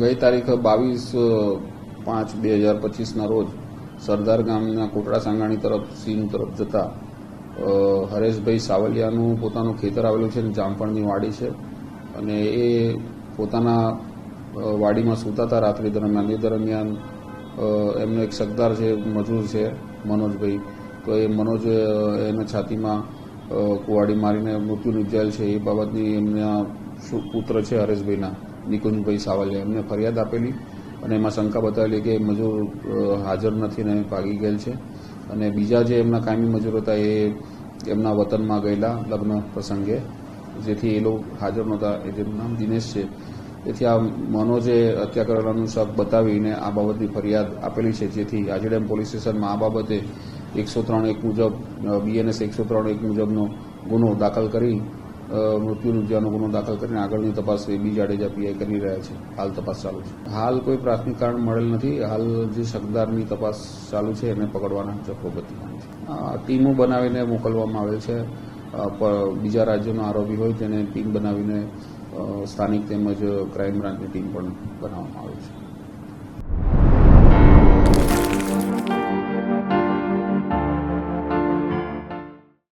ગઈ તારીખ 22/5/2025ના રોજ સરદાર ગામના કોટડા સાંગાણી તરફ સીમ તરફ જતા હરેશભાઈ સાવલિયાનું પોતાનું ખેતર આવેલું છે અને જામફળની વાડી છે અને એ પોતાના વાડીમાં સૂતા હતા રાત્રિ દરમિયાન. એ દરમિયાન એમનો એક સગદાર છે, મજૂર છે મનોજભાઈ, તો એ મનોજ એના છાતીમાં કુવાડી મારીને મૃત્યુ નિપજાયેલ છે. એ બાબતની એમના પુત્ર છે હરેશભાઈના નિકુંજભાઈ સાવલિયા, એમને ફરિયાદ આપેલી અને એમાં શંકા બતાવેલી કે મજૂર હાજર નથી અને ભાગી ગયેલ છે. અને બીજા જે એમના કાયમી મજૂર હતા એ એમના વતનમાં ગયેલા લગ્ન પ્રસંગે, જેથી એ લોકો હાજર નહોતા. જેનું નામ દિનેશ છે. તેથી આ મનોજે હત્યા કરેલાનું શક બતાવીને આ બાબતની ફરિયાદ આપેલી છે, જેથી આજીડેમ પોલીસ સ્ટેશનમાં આ બાબતે 103(1) મુજબ BNS 103(1) મુજબનો ગુનો દાખલ કરી મૃત્યુ નિપજાવાનો ગુનો દાખલ કરીને આગળની તપાસ બી જાડેજા PI કરી રહ્યા છે. હાલ તપાસ ચાલુ છે. હાલ કોઈ પ્રાથમિક કારણ મળેલ નથી. હાલ જે શકદારની તપાસ ચાલુ છે એને પકડવાના ચક્રો ગતિમાન છે. ટીમો બનાવીને મોકલવામાં આવેલ છે. બીજા રાજ્યોનો આરોપી હોય તેને ટીમ બનાવીને સ્થાનિક તેમજ ક્રાઇમ બ્રાન્ચની ટીમ પણ બનાવવામાં આવે છે.